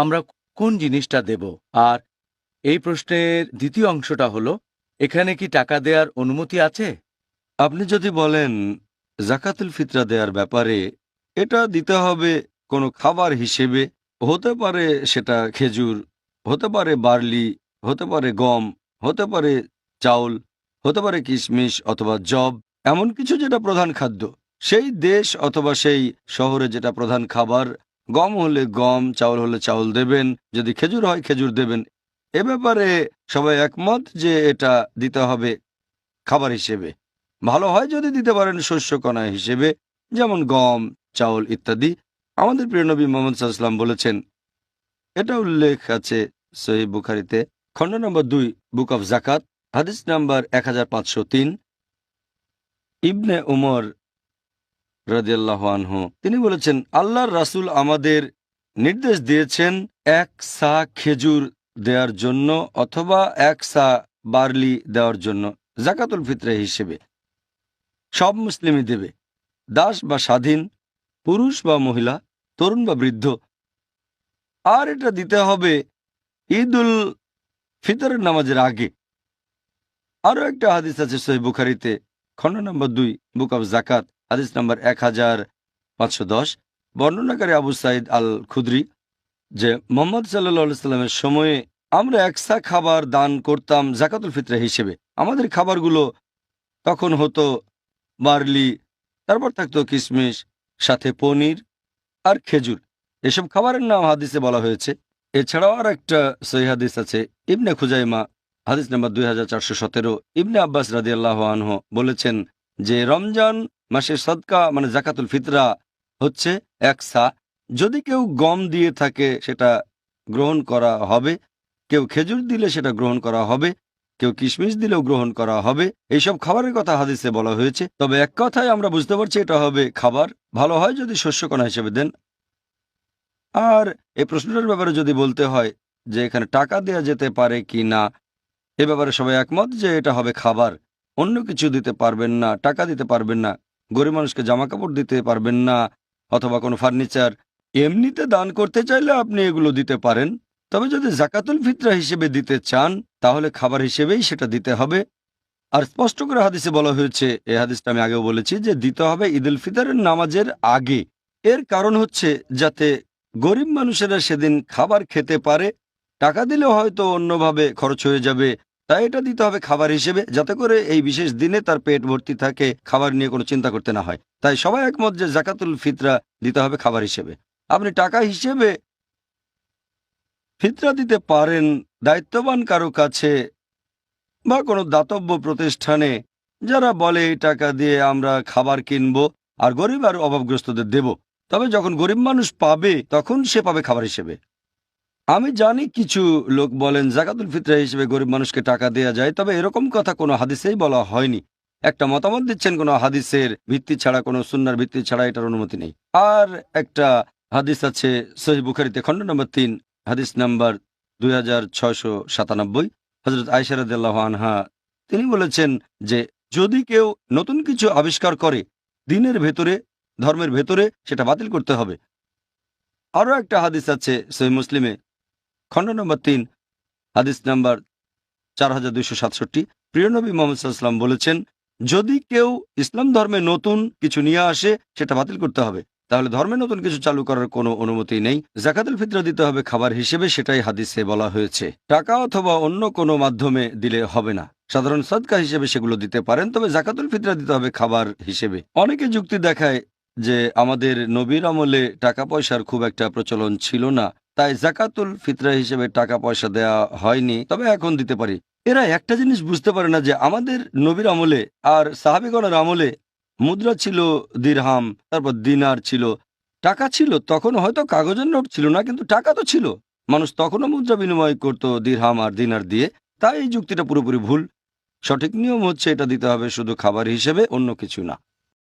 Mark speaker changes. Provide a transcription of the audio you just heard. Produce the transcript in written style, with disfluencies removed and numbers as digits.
Speaker 1: আমরা কোন জিনিসটা দেব? আর এই প্রশ্নের দ্বিতীয় অংশটা হলো, এখানে কি টাকা দেওয়ার অনুমতি আছে?
Speaker 2: আপনি যদি বলেন জাকাতুল ফিতরা দেওয়ার ব্যাপারে, এটা দিতে হবে কোনো খাবার হিসেবে, হতে পারে সেটা খেজুর, হতে পারে বার্লি, হতে পারে গম, হতে পারে চাউল, হতে পারে কিশমিশ অথবা জব, এমন কিছু যেটা প্রধান খাদ্য। সেই দেশ অথবা সেই শহরে যেটা প্রধান খাবার, গম হলে গম, চাউল হলে চাউল দেবেন, যদি খেজুর হয় খেজুর দেবেন। এ ব্যাপারে সবাই একমত যে এটা দিতে হবে খাবার হিসেবে। ভালো হয় যদি দিতে পারেন শস্যকণা হিসেবে, যেমন গম, চাউল ইত্যাদি। আমাদের প্রিয় নবী মোহাম্মদ সাল্লাল্লাহু আলাইহি ওয়াসাল্লাম বলেছেন, এটা উল্লেখ আছে সহিহ বুখারীতে, খণ্ড নম্বর 2, বুক অফ জাকাত, হাদিস নাম্বার 1503। ইবনে উমর রাদিয়াল্লাহু আনহু তিনি বলেছেন, আল্লাহর রাসূল আমাদের নির্দেশ দিয়েছেন এক সা খেজুর দেওয়ার জন্য অথবা এক সা বার্লি দেওয়ার জন্য জাকাতুল ফিতরা হিসেবে। সব মুসলিমই দেবে, দাস বা স্বাধীন, পুরুষ বা মহিলা, তরুণ বা বৃদ্ধ। আর এটা দিতে হবে ঈদ উল ফিতরের নামাজের আগে। আরও একটা হাদিস আছে সহিহ বুখারীতে, খণ্ড নম্বর 2, বুক অব জাকাত, হাদিস নম্বর 1510। বর্ণনাকারী আবু সাইদ আল খুদরি, যে মোহাম্মদ সাল্লাল্লাহু আলাইহি সাল্লামের সময়ে আমরা একসা খাবার দান করতাম জাকাতুল ফিতরা হিসেবে। আমাদের খাবারগুলো তখন হতো বার্লি, তারপর থাকতো কিশমিশ, সাথে পনির আর খেজুর। এসব খাবারের নাম হাদিসে বলা হয়েছে। এছাড়াও আর একটা সহিহ হাদিস আছে, ইবনে খুজাইমা, হাদিস নাম্বার 2417। ইবনে আব্বাস রাদিয়াল্লাহু আনহু বলেছেন যে রমজান মাসের সদকা মানে জাকাতুল ফিতরা হচ্ছে এক সা। যদি কেউ গম দিয়ে থাকে সেটা গ্রহণ করা হবে, কেউ খেজুর দিলে সেটা গ্রহণ করা হবে, কেউ কিশমিশ দিলেও গ্রহণ করা হবে। এইসব খাবারের কথা হাদিসে বলা হয়েছে। তবে এক কথায় আমরা বুঝতে পারছি এটা হবে খাবার। ভালো হয় যদি শস্যকণা হিসেবে দেন। আর এই প্রশ্নটার ব্যাপারে যদি বলতে হয় যে এখানে টাকা দেয়া যেতে পারে কি না, এ ব্যাপারে সবাই একমত যে এটা হবে খাবার। অন্য কিছু দিতে পারবেন না, টাকা দিতে পারবেন না, গরিব মানুষকে জামা কাপড় দিতে পারবেন না অথবা কোনো ফার্নিচার। এমনিতে দান করতে চাইলে আপনি এগুলো দিতে পারেন, তবে যদি জাকাতুল ফিতরা হিসেবে দিতে চান তাহলে খাবার হিসেবেই সেটা দিতে হবে। আর স্পষ্ট করে হাদিসে বলা হয়েছে, এই হাদিসটা আমি আগেও বলেছি, যে দিতে হবে ঈদ উল ফিতরের নামাজের আগে। এর কারণ হচ্ছে যাতে গরিব মানুষেরা সেদিন খাবার খেতে পারে। টাকা দিলেও হয়তো অন্যভাবে খরচ হয়ে যাবে, তাই এটা দিতে হবে খাবার হিসেবে, যাতে করে এই বিশেষ দিনে তার পেট ভর্তি থাকে, খাবার নিয়ে কোনো চিন্তা করতে না হয়। তাই সবাই একমত যে জাকাতুল ফিতরা দিতে হবে খাবার হিসেবে। আপনি টাকা হিসেবে ফিতরা দিতে পারেন দায়িত্ববান কারো কাছে বা কোনো দাতব্য প্রতিষ্ঠানে, যারা বলে এই টাকা দিয়ে আমরা খাবার কিনব আর গরিব আর অভাবগ্রস্তদের দেব। তবে যখন গরিব মানুষ পাবে তখন সে পাবে খাবার হিসেবে। আমি জানি কিছু লোক বলেন জাকাতুল ফিতরা হিসেবে গরিব মানুষকে টাকা দেয়া যায়, তবে এরকম কথা কোনো হাদিসেই বলা হয়নি। একটা মতামত দিচ্ছেন কোনো হাদিসের ভিত্তি ছাড়া, কোনো সুন্নার ভিত্তি ছাড়া, এটার অনুমতি নেই। আর একটা হাদিস আছে সহিহ বুখারীতে, খণ্ড নম্বর 3, হাদিস নাম্বার 2697। হযরত আয়েশা রাদিয়াল্লাহু আনহা তিনি বলেছেন যে যদি কেউ নতুন কিছু আবিষ্কার করে দ্বীনের ভেতরে, ধর্মের ভেতরে, সেটা বাতিল করতে হবে। আরও একটা হাদিস আছে সহিহ মুসলিমে, খণ্ড নম্বর 3, হাদিস নাম্বার 4267। প্রিয় নবী মুহাম্মদ সাল্লাল্লাহু আলাইহি ওয়াসাল্লাম বলেছেন, যদি কেউ ইসলাম ধর্মে নতুন কিছু নিয়ে আসে সেটা বাতিল করতে হবে, তাহলে ধর্মে নতুন কিছু চালু করার কোনো অনুমতি নেই। জাকাতুল ফিতরা দিতে হবে খাবার হিসেবে, সেটাই হাদিসে বলা হয়েছে। টাকা অথবা অন্য কোনো মাধ্যমে দিলে হবে না। সাধারণ সদকা হিসেবে সেগুলো দিতে পারেন, তবে জাকাতুল ফিতরা দিতে হবে খাবার হিসেবে। অনেকে যুক্তি দেখায় যে আমাদের নবীর আমলে টাকা পয়সার খুব একটা প্রচলন ছিল না, তাই জাকাতুল ফিতরা হিসেবে টাকা পয়সা দেয়া হয়নি, তবে এখন দিতে পারি। এরা একটা জিনিস বুঝতে পারে না যে আমাদের নবীর আমলে আর সাহাবীগণের আমলে মুদ্রা ছিল দিরহাম, তারপর দিনার ছিল, টাকা ছিল। তখন হয়তো কাগজের নোট ছিল না, কিন্তু টাকা তো ছিল। মানুষ তখনও মুদ্রা বিনিময় করত দিরহাম আর দিনার দিয়ে। তাই এই যুক্তিটা পুরোপুরি ভুল। সঠিক নিয়ম হচ্ছে এটা দিতে হবে শুধু খাবার হিসেবে, অন্য কিছু না।